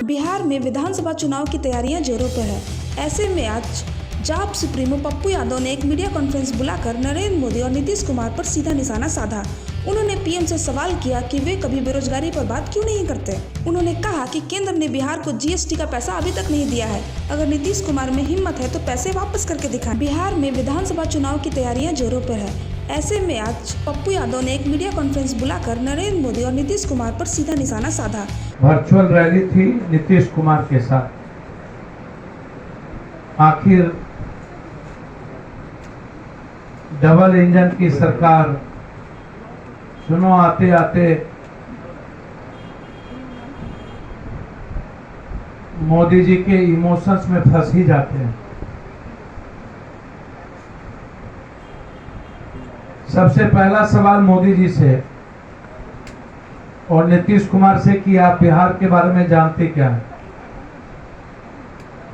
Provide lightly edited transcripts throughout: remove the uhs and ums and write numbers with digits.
बिहार में विधानसभा चुनाव की तैयारियां जोरों पर है। ऐसे में आज जाप सुप्रीमो पप्पू यादव ने एक मीडिया कॉन्फ्रेंस बुलाकर नरेंद्र मोदी और नीतीश कुमार पर सीधा निशाना साधा। उन्होंने पीएम से सवाल किया कि वे कभी बेरोजगारी पर बात क्यों नहीं करते। उन्होंने कहा कि केंद्र ने बिहार को जीएसटी का पैसा अभी तक नहीं दिया है। अगर नीतीश कुमार में हिम्मत है तो पैसे वापस करके दिखाएं। बिहार में विधानसभा चुनाव की तैयारियां जोरों पर है। ऐसे में आज पप्पू यादव ने एक मीडिया कॉन्फ्रेंस बुलाकर नरेंद्र मोदी और नीतीश कुमार पर सीधा निशाना साधा। वर्चुअल रैली थी नीतीश कुमार के साथ। आखिर डबल इंजन की सरकार, सुनो आते आते मोदी जी के इमोशंस में फंस ही जाते हैं। सबसे पहला सवाल मोदी जी से और नीतीश कुमार से कि आप बिहार के बारे में जानते क्या है।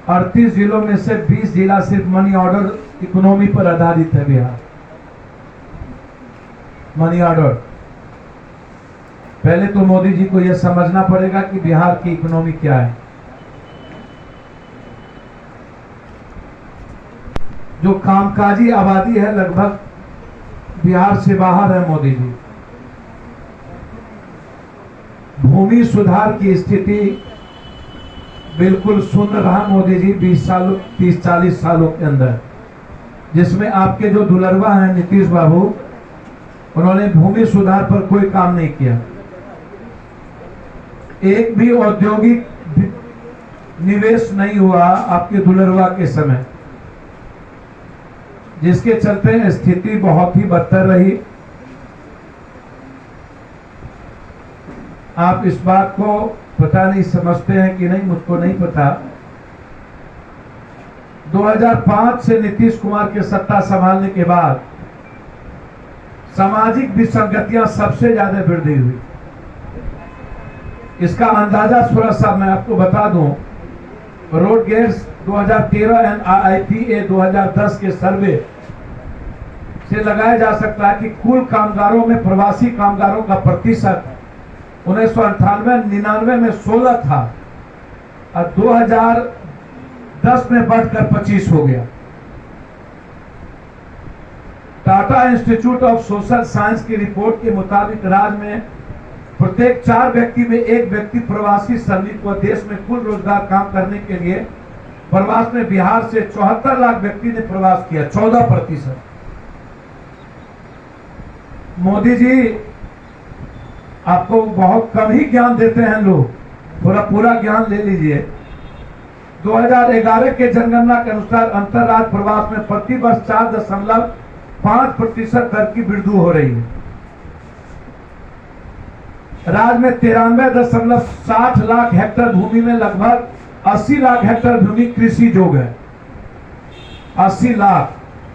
38 जिलों में से 20 जिला सिर्फ मनी ऑर्डर इकोनॉमी पर आधारित है। बिहार मनी ऑर्डर, पहले तो मोदी जी को यह समझना पड़ेगा कि बिहार की इकोनॉमी क्या है। जो कामकाजी आबादी है लगभग बिहार से बाहर है मोदी जी। भूमि सुधार की स्थिति बिल्कुल शून्य रहा मोदी जी 30-40 सालों के अंदर, जिसमें आपके जो दुलरवा हैं नीतीश बाबू, उन्होंने भूमि सुधार पर कोई काम नहीं किया। एक भी औद्योगिक निवेश नहीं हुआ आपके दुलरवा के समय, जिसके चलते स्थिति बहुत ही बदतर रही। आप इस बात को पता नहीं समझते हैं कि नहीं, मुझको नहीं पता। 2005 से नीतीश कुमार के सत्ता संभालने के बाद सामाजिक विसंगतियां सबसे ज्यादा वृद्धि हुई। इसका अंदाजा थोड़ा सा मैं आपको बता दूं। रोड गेट्स 2013 एंड IIPA 2010 के सर्वे से लगाया जा सकता है कि कुल कामगारों में प्रवासी कामगारों का प्रतिशत 1998-99 में 16 था और 2010 में बढ़कर 25 हो गया। Tata institute of social science की रिपोर्ट के मुताबिक राज्य में प्रत्येक 4 व्यक्ति में एक व्यक्ति प्रवासी श्रमिक व देश में कुल रोजगार काम करने के लिए प्रवास में बिहार से 74 लाख व्यक्ति ने प्रवास किया, 14%। मोदी जी आपको बहुत कम ही ज्ञान देते हैं लोग, थोड़ा पूरा ज्ञान ले लीजिए। 2011 के जनगणना के अनुसार अंतरराज्य प्रवास में प्रति वर्ष 4.5% दर की वृद्धि हो रही है। राज्य में 93.60 लाख हेक्टेयर भूमि में लगभग 80 लाख हेक्टेयर भूमि कृषि जोग है। 80 लाख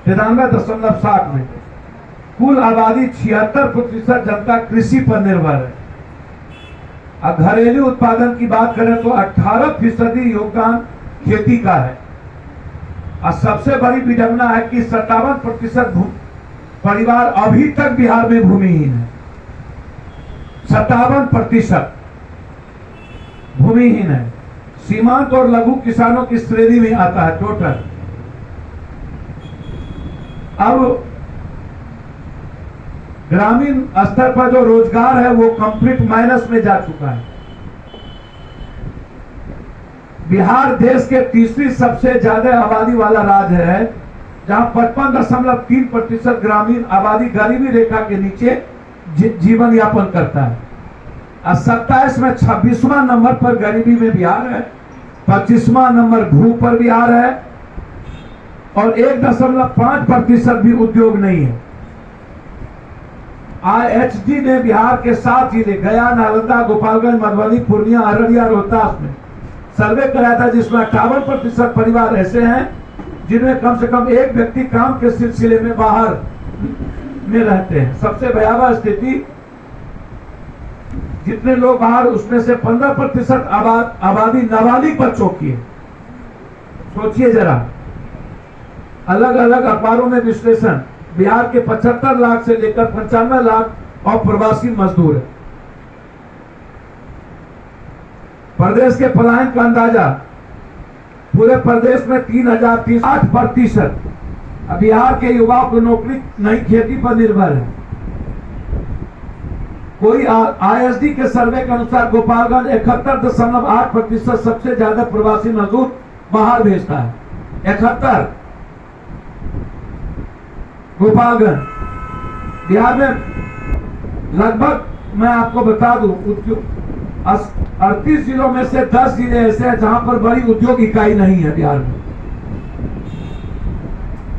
93.60 में कुल आबादी 76% जनता कृषि पर निर्भर है। और घरेलू उत्पादन की बात करें तो 18% योगदान खेती का है। और सबसे बड़ी विडंबना है कि 57% परिवार अभी तक बिहार में भूमिहीन है। 57% भूमिहीन है। सीमांत और लघु किसानों की श्रेणी में आता है टोटल। अब ग्रामीण स्तर पर जो रोजगार है वो कंप्लीट माइनस में जा चुका है। बिहार देश के तीसरी सबसे ज्यादा आबादी वाला राज्य है, जहां 55.3% ग्रामीण आबादी गरीबी रेखा के नीचे जीवन यापन करता है। और 27 में 26वां नंबर पर गरीबी में बिहार है, 25वां नंबर भूख पर बिहार है और 1.5% भी उद्योग नहीं है। IHD ने बिहार के 7 जिले गया, नालंदा, गोपालगंज, मधुबनी, पूर्णिया, अररिया, रोहतास में सर्वे कराया था, जिसमें 58% परिवार ऐसे हैं जिनमें कम से कम एक व्यक्ति काम के सिलसिले में बाहर में रहते हैं। सबसे भयावह स्थिति, जितने लोग बाहर, उसमें से 15% आबादी नाबालिग बच्चों की है। सोचिए जरा, अलग अलग अखबारों में विश्लेषण, बिहार के 75 लाख से लेकर 95 लाख और प्रवासी मजदूर है। प्रदेश के पलायन का अंदाजा पूरे प्रदेश में 3,308%। बिहार के युवाओं को नौकरी नहीं, खेती पर निर्भर है। कोई आईएसडी के सर्वे के अनुसार गोपालगंज 71.8% सबसे ज्यादा प्रवासी मजदूर बाहर भेजता है। 71 गोपालगंज। बिहार में लगभग, मैं आपको बता दूं, 38 जिलों में से 10 जिले ऐसे हैं जहां पर बड़ी उद्योग इकाई नहीं है बिहार में।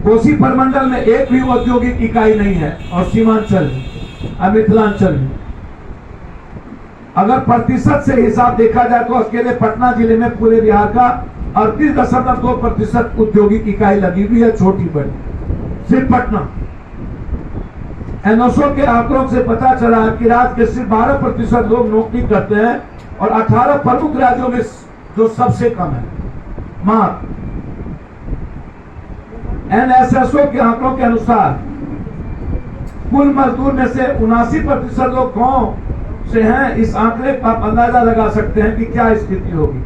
कोसी प्रमंडल में एक भी औद्योगिक इकाई नहीं है, और सीमांचल में और मिथिलांचल में। अगर प्रतिशत से हिसाब देखा जाए तो अकेले पटना जिले में पूरे बिहार का 38.2% औद्योगिक इकाई लगी हुई है, छोटी बड़ी, सिर्फ पटना। एनओसो के आंकड़ों से पता चला है कि राज्य के सिर्फ 12% लोग नौकरी करते हैं, और 18 प्रमुख राज्यों में जो सबसे कम है। मात्र एनएसएसओ के आंकड़ों के अनुसार कुल मजदूर में से 79% लोग गांव से हैं। इस आंकड़े का आप अंदाजा लगा सकते हैं कि क्या स्थिति होगी।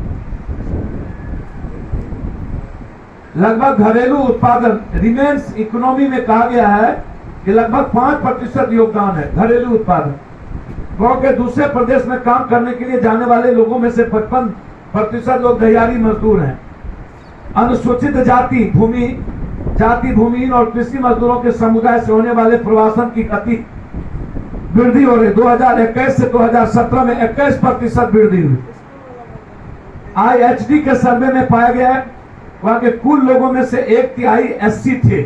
लगभग घरेलू उत्पादन रिमेन्स इकोनॉमी में कहा गया है कि लगभग 5% योगदान है घरेलू उत्पादन। गांव के दूसरे प्रदेश में काम करने के लिए जाने वाले लोगों में से 55% लोग दिहाड़ी मजदूर हैं। अनुसूचित जाति, भूमिहीन और कृषि मजदूरों के समुदाय से होने वाले प्रवासन की गति वृद्धि हो रही। 2021 से 2017 में 21% वृद्धि हुई। आईएचडी के सर्वे में पाया गया है वहां के कुल लोगों में से 1/3 एससी थे,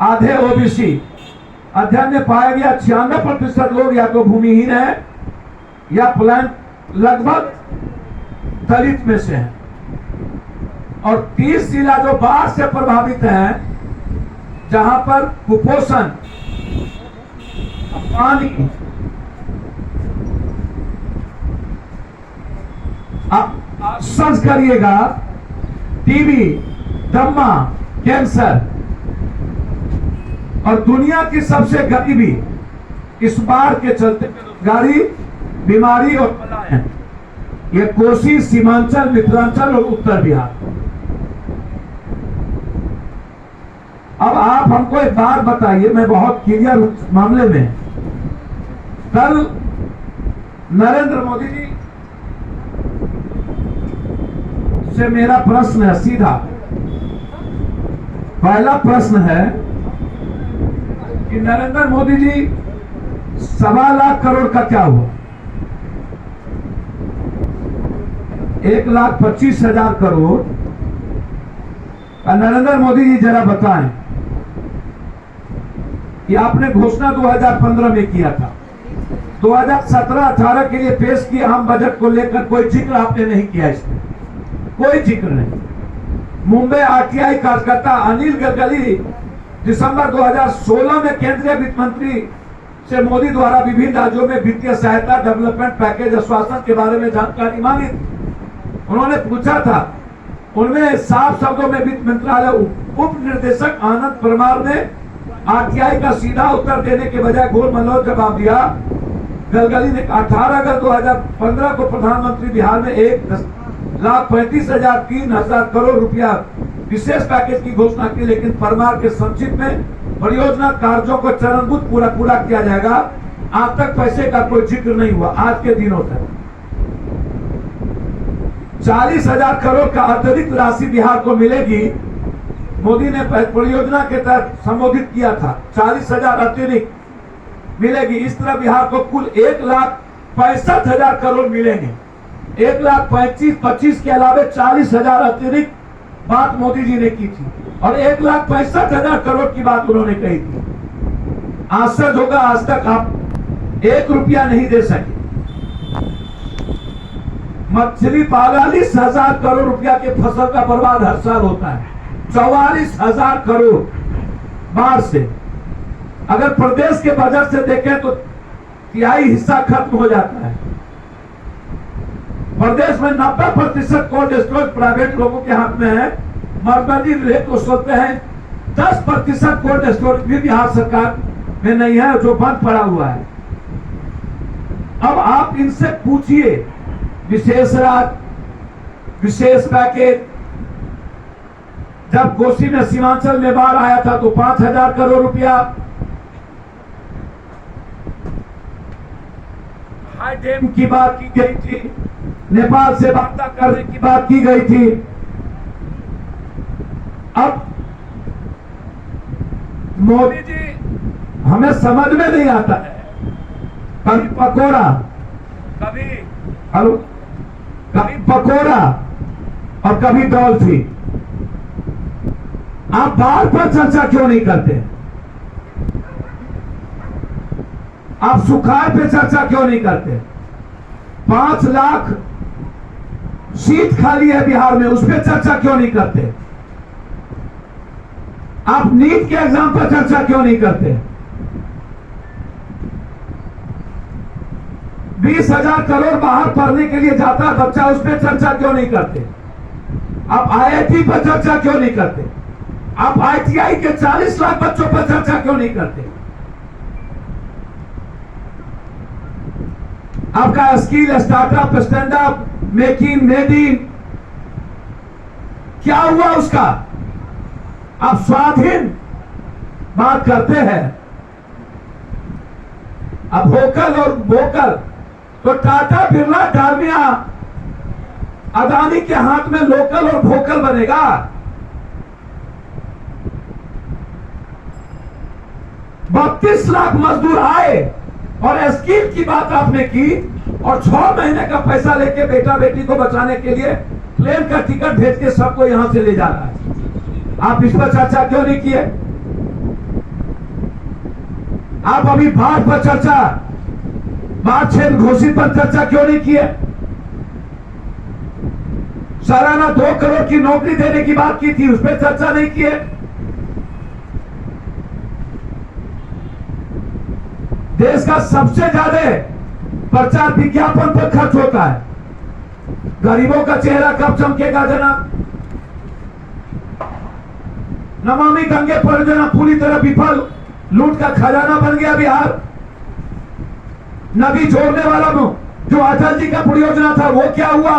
आधे ओबीसी। अध्ययन में पाया गया 96% लोग या तो भूमिहीन है या पलायन, लगभग दलित में से हैं। और 30 जिला जो बाढ़ से प्रभावित हैं, जहां पर कुपोषण, पानी, आप सर्च करिएगा, टीबी, दमा, कैंसर, और दुनिया की सबसे गरीबी इस बाढ़ के चलते बेरोजगारी, बीमारी और पलायन, ये कोसी, सीमांचल, मिथिलांचल और उत्तर बिहार। अब आप हमको एक बात बताइए, मैं बहुत क्लियर मामले में, कल नरेंद्र मोदी जी से मेरा प्रश्न है सीधा। पहला प्रश्न है कि नरेंद्र मोदी जी 1.25 लाख करोड़ का क्या हुआ? 1,25,000 करोड़ नरेंद्र मोदी जी जरा बताएं कि आपने घोषणा 2015 में किया था, 2017-18 के लिए पेश किए हम बजट को लेकर कोई जिक्र आपने नहीं किया, इसमें कोई जिक्र नहीं। मुंबई आरटीआई कार्यकर्ता अनिल गडकरी दिसंबर 2016 में केंद्रीय वित्त मंत्री से मोदी द्वारा विभिन्न राज्यों में वित्तीय सहायता, डेवलपमेंट पैकेज, आश्वासन के बारे में जानकारी मांगी। उन्होंने पूछा था, उनमें साफ शब्दों में वित्त मंत्रालय उप निर्देशक आनंद परमार ने आरटीआई का सीधा उत्तर देने के बजाय गोल मलौट जवाब दिया। गडकरी ने 18 अगस्त 2015 को प्रधानमंत्री बिहार में 1,35,003 करोड़ रुपया विशेष पैकेज की घोषणा की, लेकिन परमार के संक्षिप्त में परियोजना कार्यों को चरणबद्ध पूरा किया जाएगा। आज तक पैसे का कोई जिक्र नहीं हुआ। आज के दिनों तक 40,000 करोड़ का अतिरिक्त राशि बिहार को मिलेगी। मोदी ने परियोजना के तहत संबोधित किया था, 40,000 अतिरिक्त मिलेगी। इस तरह बिहार को कुल 1,65,000 करोड़ मिलेंगे। 1,25,000 के अलावे 40,000 अतिरिक्त बात मोदी जी ने की थी, और 1,65,000 करोड़ की बात उन्होंने कही थी। आश्चर्य होगा, आज तक आप 1 रुपया नहीं दे सके। मछली 45,000 करोड़ रुपया के फसल का बर्बाद हर साल होता है। 44,000 करोड़ बाढ़ से। अगर प्रदेश के बजट से देखें तो तिहाई हिस्सा खत्म हो जाता है। प्रदेश में 90% कोल्ड स्टोरेज प्राइवेट लोगों के हाथ में है। मरकजी रेट को सोचते हैं 10% कोल्ड स्टोरेज भी बिहार सरकार में नहीं है, जो बंद पड़ा हुआ है। अब आप इनसे पूछिए विशेष राहत, विशेष पैकेज। जब कोसी में सीमांचल में बाढ़ आया था तो 5,000 करोड़ रुपया हाई डैम की बात की गई थी, नेपाल से वार्ता करने की बात की गई थी। अब मोदी जी हमें समझ में नहीं आता है, कभी पकोड़ा, कभी हेलो, कभी पकोड़ा और कभी डॉल्फिन। आप बाढ़ पर चर्चा क्यों नहीं करते? आप सुखाड़ पे चर्चा क्यों नहीं करते? 5 लाख सीट खाली है बिहार में, उस पर चर्चा क्यों नहीं करते? आप नीट के एग्जाम पर चर्चा क्यों नहीं करते? 20,000 करोड़ बाहर पढ़ने के लिए जाता है बच्चा, उस पर चर्चा क्यों नहीं करते? आप IIT पर चर्चा क्यों नहीं करते? आप ITI के 40 लाख बच्चों पर चर्चा क्यों नहीं करते? आपका skill, startup, stand up, making, made in, क्या हुआ उसका? आप स्वाधीन बात करते हैं। अब वोकल और वोकल, तो टाटा, बिरला, डालमिया, अदानी के हाथ में लोकल और वोकल बनेगा। बत्तीस लाख मजदूर आए और स्कीम की बात आपने की, और 6 महीने का पैसा लेके बेटा बेटी को बचाने के लिए प्लेन का टिकट भेज के सबको यहां से ले जा रहा है। आप इस पर चर्चा क्यों नहीं किए? आप अभी बाढ़ पर चर्चा, बाढ़ क्षेत्र घोषित पर चर्चा क्यों नहीं किए? सालाना 2 करोड़ की नौकरी देने की बात की थी, उस पर चर्चा नहीं किए। देश का सबसे ज्यादा प्रचार विज्ञापन पर खर्च होता है। गरीबों का चेहरा कब चमकेगा जनाब? नमामि गंगे परियोजना पूरी तरह विफल, लूट का खजाना बन गया बिहार। नदी जोड़ने वाला जो अटल जी का परियोजना था वो क्या हुआ?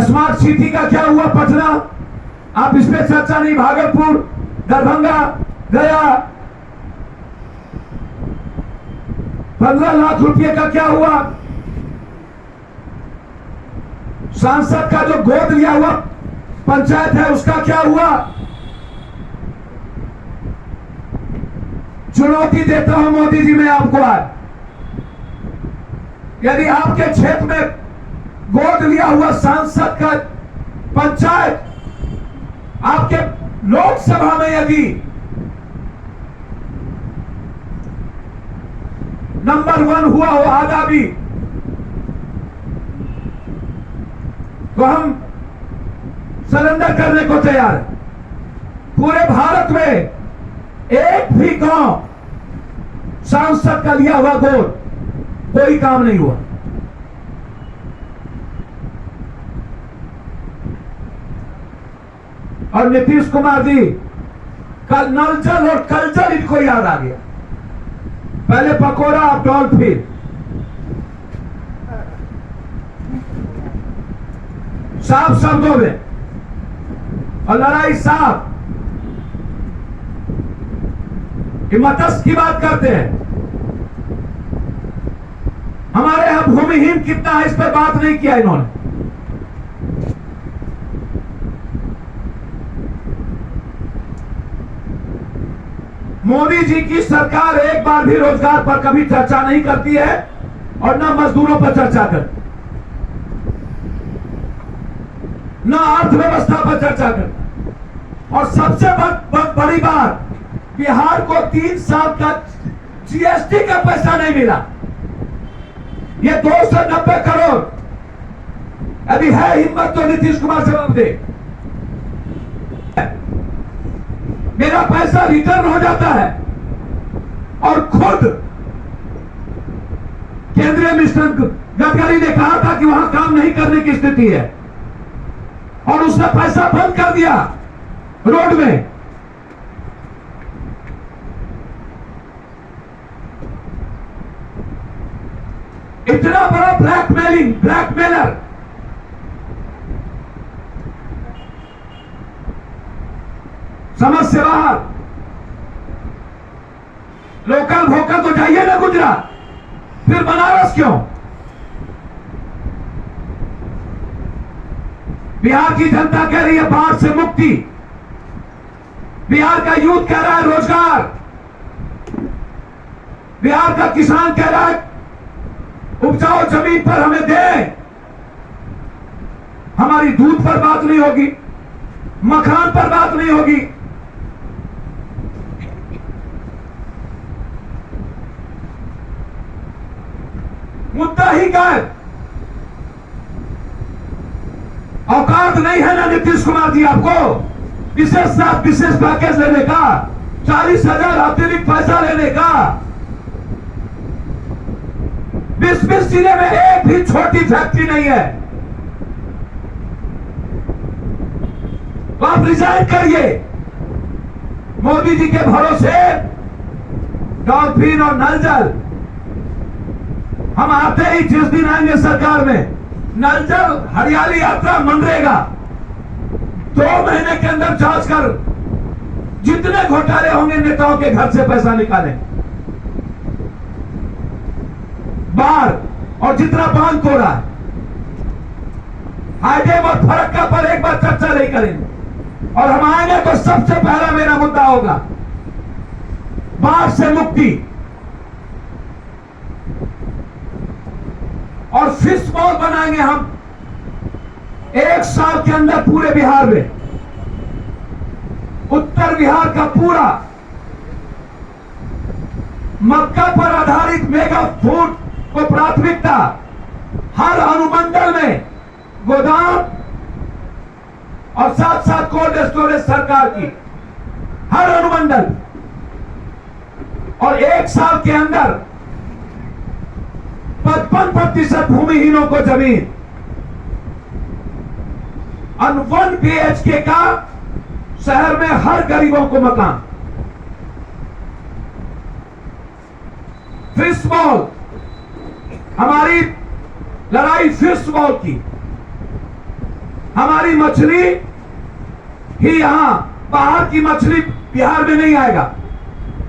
स्मार्ट सिटी का क्या हुआ पटना? आप इस पे चर्चा नहीं। भागलपुर, दरभंगा, गया, 15 लाख रुपए का क्या हुआ? सांसद का जो गोद लिया हुआ पंचायत है उसका क्या हुआ? चुनौती देता हूं मोदी जी मैं आपको आज, यदि आपके क्षेत्र में गोद लिया हुआ सांसद का पंचायत आपके लोकसभा में यदि नंबर 1 हुआ हो आधा भी, तो हम सरेंडर करने को तैयार है। पूरे भारत में एक भी गांव सांसद का लिया हुआ गोद कोई काम नहीं हुआ। और नीतीश कुमार जी कल नल जल और कल जल इनको याद आ गया। पहले पकोड़ा, अब डॉल्फिन। साफ शब्दों में और लड़ाई साफ। मत्स्य की बात करते हैं, हमारे यहां भूमिहीन कितना है इस पर बात नहीं किया इन्होंने। मोदी जी की सरकार एक बार भी रोजगार पर कभी चर्चा नहीं करती है और न मजदूरों पर चर्चा करती, न अर्थव्यवस्था पर चर्चा करती। और सबसे बड़ी बात, बिहार को 3 साल का GST का पैसा नहीं मिला। ये 290 करोड़, यदि है हिम्मत तो नीतीश कुमार जवाब दे। मेरा पैसा रिटर्न हो जाता है और खुद केंद्रीय मिनिस्टर गडकरी ने कहा था कि वहां काम नहीं करने की स्थिति है और उसने पैसा बंद कर दिया रोड में। इतना बड़ा ब्लैकमेलर समझ से बाहर। लोकल वोकल तो जाइए ना गुजरात, फिर बनारस क्यों? बिहार की जनता कह रही है बाढ़ से मुक्ति, बिहार का यूथ कह रहा है रोजगार, बिहार का किसान कह रहा है उपजाऊ जमीन पर हमें दे। हमारी दूध पर बात नहीं होगी, मखान पर बात नहीं होगी। मुद्दा ही गायब। औकात नहीं है ना नीतीश कुमार जी आपको विशेष पैकेज लेने का, 40,000 अतिरिक्त पैसा लेने का। 20 जिले में एक भी छोटी फैक्ट्री नहीं है। तो आप रिजाइन करिए। मोदी जी के भरोसे डॉल्फिन और नल जल, हम आते ही जिस दिन आएंगे सरकार में, नल जल हरियाली यात्रा मनरेगा 2 महीने के अंदर जांच कर जितने घोटाले होंगे नेताओं के घर से पैसा निकालें। बाढ़ और जितना बांध तोड़ा, हाईडेम और फरक्का पर एक बार चर्चा नहीं करेंगे। और हम आएंगे तो सबसे पहला मेरा मुद्दा होगा बाढ़ से मुक्ति और फिश मॉल बनाएंगे हम 1 साल के अंदर पूरे बिहार में। उत्तर बिहार का पूरा मक्का पर आधारित मेगा फूड को प्राथमिकता, हर अनुमंडल में गोदाम और साथ साथ कोल्ड स्टोरेज सरकार की, हर अनुमंडल। और 1 साल के अंदर 55% भूमिहीनों को जमीन, 1 BHK का शहर में हर गरीबों को मकान। फिश मॉल, हमारी लड़ाई फिश मॉल की। हमारी मछली ही यहां, बाहर की मछली बिहार में नहीं आएगा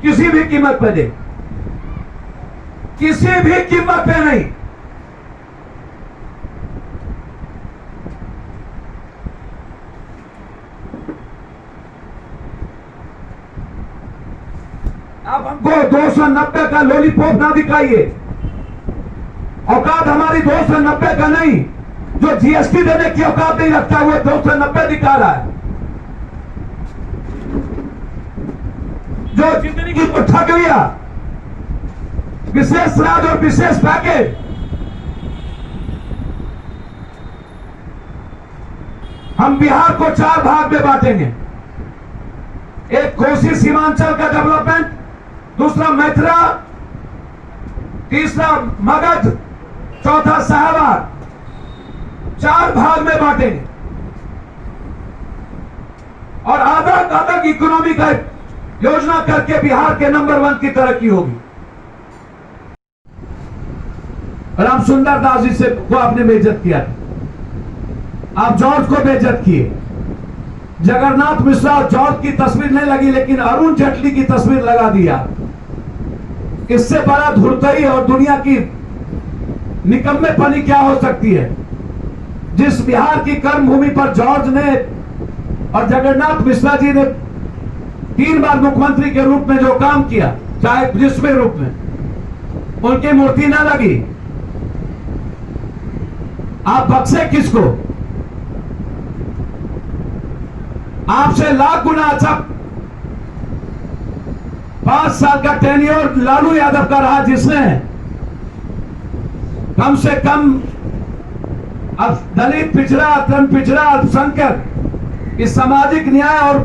किसी भी कीमत पे दे, किसी भी कीमत पे नहीं। आप हमको 290 का लॉलीपॉप ना दिखाइए। औकात हमारी 290 का नहीं, जो जीएसटी देने की औकात नहीं रखता हुआ 290 दिखा रहा है। जो जिंदगी को ठग लिया विशेष राज और विशेष पैकेज, हम बिहार को 4 भाग में बांटेंगे। एक कोसी सीमांचल का डेवलपमेंट, दूसरा मैथुरा, तीसरा मगध, चौथा साहबार। 4 भाग में बांटेंगे और आधा इकोनॉमी का योजना करके बिहार के नंबर 1 की तरक्की होगी। राम सुंदर दास जी से को आपने बेइज्जत किया, आप जॉर्ज को बेइज्जत किए। जगन्नाथ मिश्रा जॉर्ज की तस्वीर नहीं लगी, लेकिन अरुण जेटली की तस्वीर लगा दिया। इससे बड़ा धुरतई और दुनिया की निकम्मेपनी क्या हो सकती है? जिस बिहार की कर्म भूमि पर जॉर्ज ने और जगन्नाथ मिश्रा जी ने 3 बार मुख्यमंत्री के रूप में जो काम किया, चाहे जिस भी रूप में, उनकी मूर्ति ना लगी। आप बख्शे किसको? आपसे लाख गुना अच्छा 5 साल का टेन्योर लालू यादव का रहा, जिसने कम से कम दलित पिछड़ा, तन पिछड़ा, अल्पसंख्यक इस सामाजिक न्याय और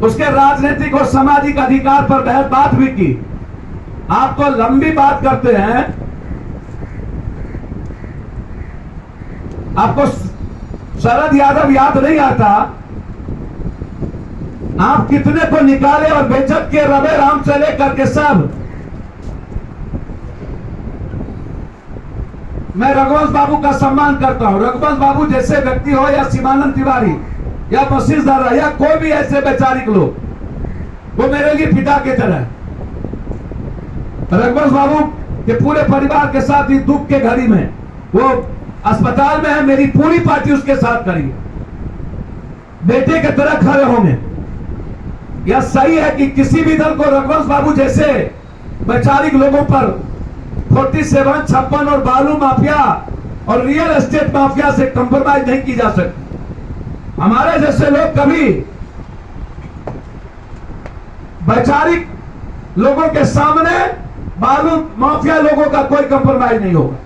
उसके राजनीतिक और सामाजिक अधिकार पर बात भी की। आप तो लंबी बात करते हैं। आपको शरद यादव याद नहीं आता? आप कितने को निकाले और बेइज्जत किए, रवे राम से लेकर के सब। मैं रघुवंश बाबू का सम्मान करता हूं। रघुवंश बाबू जैसे व्यक्ति हो, या शिवानंद तिवारी, या बशीर दारा, या कोई भी ऐसे वैचारिक लोग, वो मेरे लिए पिता की तरह है। रघुवंश बाबू के पूरे परिवार के साथ इस दुख के घड़ी में, वो अस्पताल में है, मेरी पूरी पार्टी उसके साथ खड़ी है, बेटे की तरह खड़े होंगे। यह सही है कि किसी भी दल को रघुवंश बाबू जैसे वैचारिक लोगों पर 47, 56 और बालू माफिया और रियल एस्टेट माफिया से कंप्रोमाइज नहीं की जा सकती। हमारे जैसे लोग कभी वैचारिक लोगों के सामने बालू माफिया लोगों का कोई कंप्रोमाइज नहीं होगा।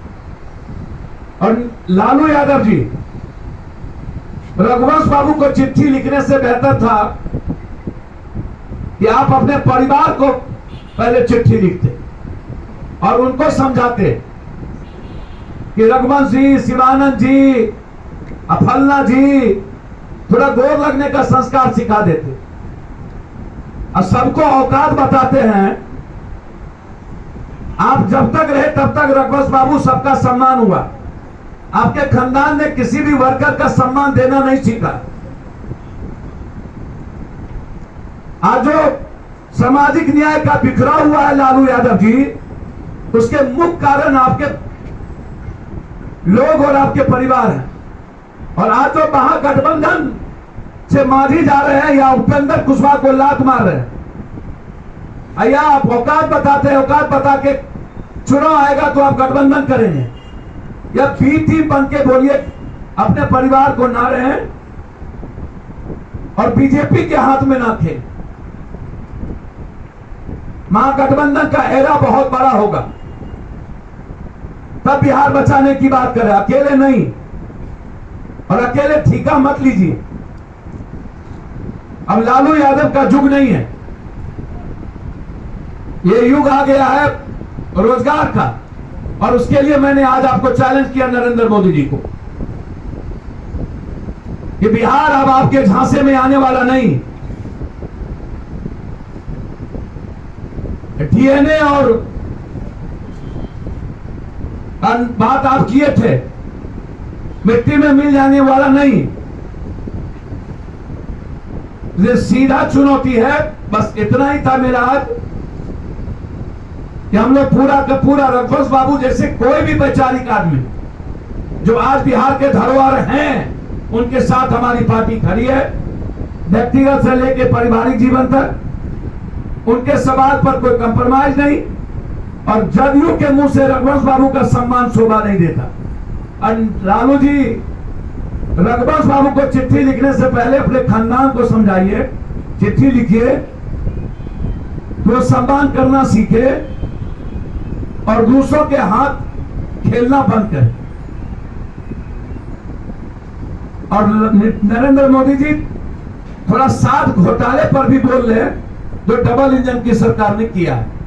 और लालू यादव जी, रघुवंश बाबू को चिट्ठी लिखने से बेहतर था कि आप अपने परिवार को पहले चिट्ठी लिखते और उनको समझाते कि रघुवंश जी, शिवानंद जी, अफलना जी, थोड़ा गोर लगने का संस्कार सिखा देते और सबको औकात बताते हैं। आप जब तक रहे तब तक रघुवंश बाबू सबका सम्मान हुआ। आपके खानदान ने किसी भी वर्कर का सम्मान देना नहीं सीखा। आज जो सामाजिक न्याय का बिखराव हुआ है लालू यादव जी, उसके मुख्य कारण आपके लोग और आपके परिवार हैं। और आज जो महागठबंधन से मांझी जा रहे हैं या उपेंद्र कुशवाहा को लात मार रहे हैं, या आप औकात बताते हैं, औकात बता के चुनाव आएगा तो आप गठबंधन करेंगे, या बी टीम बन के बोलिए अपने परिवार को ना रहे और बीजेपी के हाथ में ना थे। महागठबंधन का एरा बहुत बड़ा होगा, तब बिहार बचाने की बात करें, अकेले नहीं। और अकेले ठिका मत लीजिए। अब लालू यादव का युग नहीं है, ये युग आ गया है रोजगार का। और उसके लिए मैंने आज आपको चैलेंज किया, नरेंद्र मोदी जी को, कि बिहार अब आपके झांसे में आने वाला नहीं। डीएनए और बात आप किए थे, मिट्टी में मिल जाने वाला नहीं। ये सीधा चुनौती है। बस इतना ही था मेरा आज, कि हम लोग पूरा का पूरा रघुवंश बाबू जैसे कोई भी वैचारिक आदमी जो आज बिहार के धरोहर हैं, उनके साथ हमारी पार्टी खड़ी है, व्यक्तिगत से लेकर पारिवारिक जीवन तक। उनके सवाल पर कोई कंप्रोमाइज नहीं। और जदयू के मुंह से रघुवंश बाबू का सम्मान शोभा नहीं देता। और लालू जी, रघुवंश बाबू को चिट्ठी लिखने से पहले अपने खानदान को समझाइए, चिट्ठी लिखिए तो सम्मान करना सीखे और दूसरों के हाथ खेलना बंद करें। और नरेंद्र मोदी जी थोड़ा 7 घोटाले पर भी बोल रहे हैं जो डबल इंजन की सरकार ने किया है।